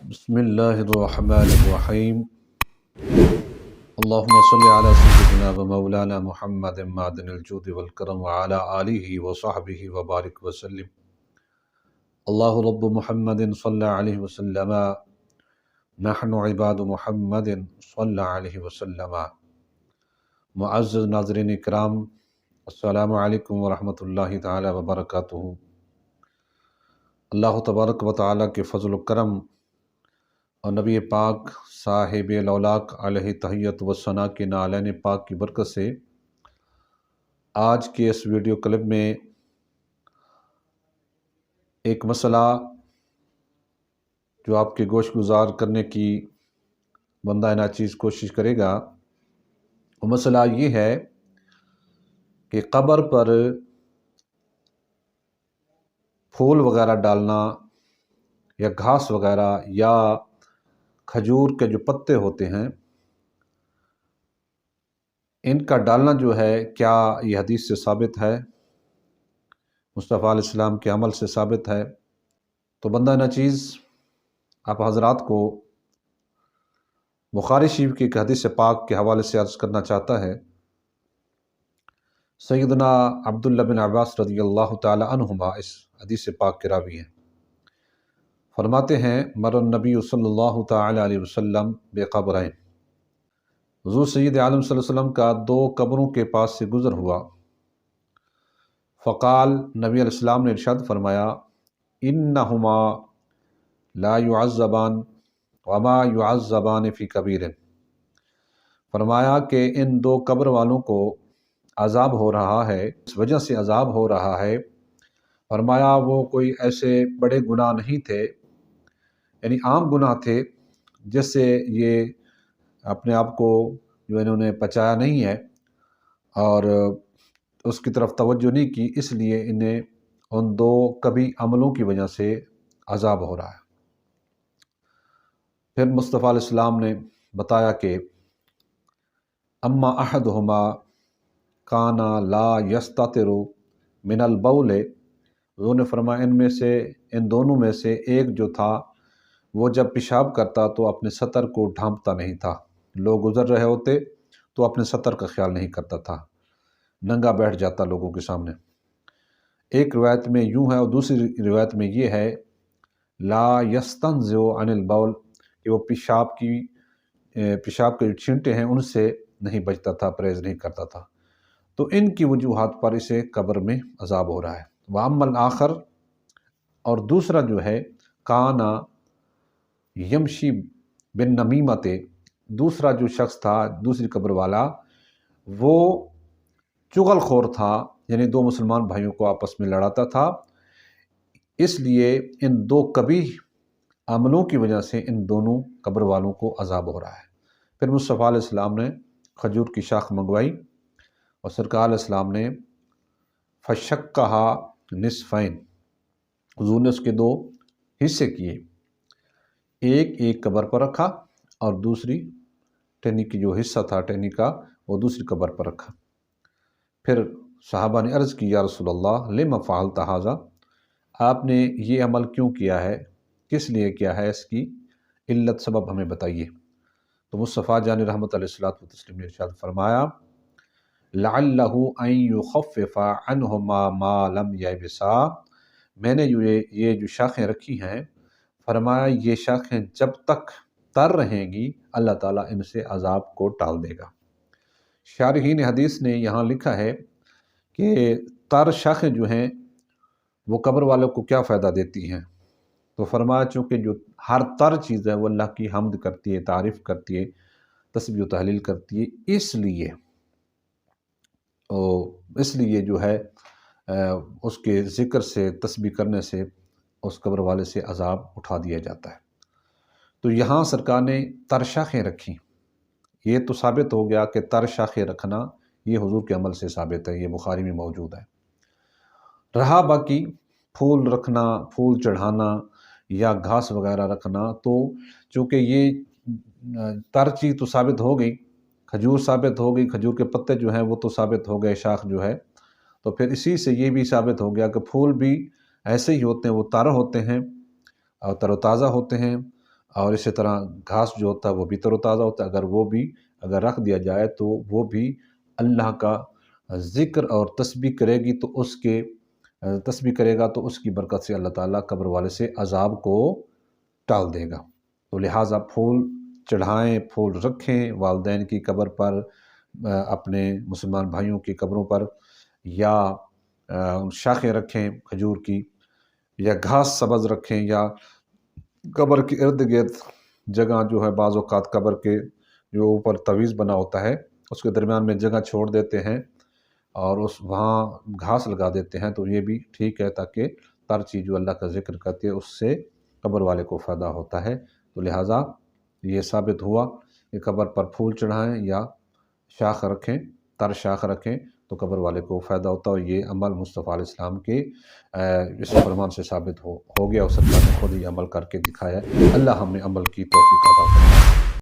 बिस्मिल्लाहिर्रहमानिर्रहीम। अल्लाहुम्मा सल्लि अला सय्यिदिना व मौलाना मुहम्मद मादनिल जूदि वल करम व अला आलिहि व सहबिहि व बारिक व सल्लिम। अल्लाहु रब्बु मुहम्मदिन सल्लल्लाहु अलैहि व सल्लम नहनु इबादु मुहम्मदिन सल्लल्लाहु अलैहि व सल्लम। मुअज़्ज़ज़ नाज़रीन इकराम, अस्सलामु अलैकुम व रहमतुल्लाहि तआला व बरकातुहू। अल्लाह तबारक व तआला के फ़ज़ल व करम और नबी पाक साहिब लौलाक अलैहि तहियत व सना के नालैन पाक की बरकत से आज के इस वीडियो क्लिप में एक मसला जो आपके गोश गुजार करने की बंदा नाचीज़ कोशिश करेगा, वो मसला ये है कि कब्र पर फूल वगैरह डालना या घास वगैरह या खजूर के जो पत्ते होते हैं, इनका डालना जो है, क्या ये हदीस से साबित है, मुस्तफ़ा अलैहिस्सलाम के अमल से साबित है? तो बंदा नाचीज़ आप हज़रात को बुखारी शरीफ की एक हदीस पाक के हवाले से अर्ज़ करना चाहता है। सैयदना अब्दुल्लाह बिन अब्बास रज़ियल्लाहु ताला अन्हुमा इस हदीस पाक के रावी हैं। फरमाते हैं, मरन नबी सल्लल्लाहु ताला अलैहि वसल्लम बेक़ब्रैन, हुज़ूर सय्यद आलम सल्लल्लाहु अलैहि वसल्लम का दो कब्रों के पास से गुज़र हुआ। फ़क़ाल, नबी अलैहिस्सलाम ने इरशाद फरमाया, इन्नहुमा ला युअज़्ज़बान वमा युअज़्ज़बान फ़ी कबीरिन। फरमाया कि इन दो कब्र वालों को अज़ाब हो रहा है, इस वजह से अज़ाब हो रहा है। फरमाया वो कोई ऐसे बड़े गुनाह नहीं थे, यानी आम गुनाह थे, जिससे ये अपने आप को जो इन्होंने पचाया नहीं है और उसकी तरफ तवज्जो नहीं की, इसलिए इन्हें उन दो कभी अमलों की वजह से अज़ाब हो रहा है। फिर मुस्तफ़ा अलैहिस्सलाम ने बताया कि अम्मा अहदुहुमा काना ला यस्ततिरु मिनल बौले। उन्होंने फरमाया इनमें से, इन दोनों में से एक जो था, वो जब पेशाब करता तो अपने सतर को ढांपता नहीं था। लोग गुजर रहे होते तो अपने सतर का ख्याल नहीं करता था, नंगा बैठ जाता लोगों के सामने। एक रिवायत में यूँ है और दूसरी रिवायत में ये है, ला यस्तंज़िउ अनिल बौल, कि वो पेशाब के जो छींटे हैं उनसे नहीं बचता था, परहेज़ नहीं करता था। तो इनकी वजूहात पर इसे कब्र में अज़ाब हो रहा है। व अम्मल आखर, और दूसरा जो है, काना यमशी बिन नमीमते, दूसरा जो शख्स था, दूसरी कब्र वाला, वो चुगलखोर था, यानी दो मुसलमान भाइयों को आपस में लड़ाता था। इसलिए इन दो कबीह अमलों की वजह से इन दोनों कब्र वालों को अज़ाब हो रहा है। फिर मुस्तफ़ा अलैहिस्सलाम ने खजूर की शाख मंगवाई और सरकार अलैहिस्सलाम ने फशक्कहा निस्फ़ैन, हुज़ूर ने उसके दो हिस्से किए, एक एक कब्र पर रखा और दूसरी टहनी की जो हिस्सा था टहनी का, वो दूसरी कब्र पर रखा। फिर सहाबा ने अर्ज़ की, या रसूलल्लाह लिमा फ़अल्ता हाज़ा, आपने ये अमल क्यों किया है, किस लिए किया है, इसकी इल्लत सबब हमें बताइए। तो मुस्तफ़ा जान रहमत अलैहिस्सलातु व तस्लीम ने इरशाद फरमाया, लअल्लहु अन युख़फ़्फ़िफ़ अन्हुमा मा लम यबिसा। मैंने ये जो शाखें रखी हैं, फरमाया ये शाखें जब तक तर रहेंगी अल्लाह ताला इनसे अज़ाब को टाल देगा। शारहीन हदीस ने यहाँ लिखा है कि तर शाखें जो हैं वो कब्र वालों को क्या फ़ायदा देती हैं। तो फरमाया चूँकि जो हर तर चीज़ है वो अल्लाह की हम्द करती है, तारीफ़ करती है, तस्बीह व तहलील करती है, इसलिए जो है उसके ज़िक्र से, तस्बीह करने से उस कब्र वाले से अज़ाब उठा दिया जाता है। तो यहाँ सरकार ने तर शाखें रखी, ये तो साबित हो गया कि तर शाखें रखना ये हुज़ूर के अमल से साबित है, ये बुखारी में मौजूद है। रहा बाकी फूल रखना, फूल चढ़ाना या घास वगैरह रखना, तो चूँकि ये तर चीज़ तो साबित हो गई, खजूर साबित हो गई, खजूर के पत्ते जो हैं वो तो साबित हो गए, शाख जो है, तो फिर इसी से ये भी साबित हो गया कि फूल भी ऐसे ही होते हैं, वो तर होते हैं और तरोताज़ा होते हैं اور اسی طرح گھاس جو ہوتا ہے وہ بھی تر و تازہ ہوتا ہے، اگر رکھ دیا جائے تو وہ بھی اللہ کا ذکر اور تسبیح کرے گا تو اس کی برکت سے اللہ تعالیٰ قبر والے سے عذاب کو ٹال دے گا۔ تو لہٰذا پھول چڑھائیں، پھول رکھیں والدین کی قبر پر، اپنے مسلمان بھائیوں کی قبروں پر، یا شاخیں رکھیں کھجور کی، یا گھاس سبز رکھیں، یا قبر کے ارد گرد جگہ جو ہے بعض اوقات قبر کے جو اوپر تویز بنا ہوتا ہے اس کے درمیان میں جگہ چھوڑ دیتے ہیں اور وہاں گھاس لگا دیتے ہیں، تو یہ بھی ٹھیک ہے تاکہ ہر چیز جو اللہ کا ذکر کرتی ہے اس سے قبر والے کو فائدہ ہوتا ہے۔ تو لہٰذا یہ ثابت ہوا کہ قبر پر پھول چڑھائیں یا شاخ رکھیں، تر شاخ رکھیں تو قبر والے کو فائدہ ہوتا ہے، اور یہ عمل مصطفیٰ علیہ السلام کے اس فرمان سے ثابت ہو گیا، اور سرکار نے خود ہی عمل کر کے دکھایا ہے۔ اللہ ہمیں عمل کی توفیق عطا فرمائے۔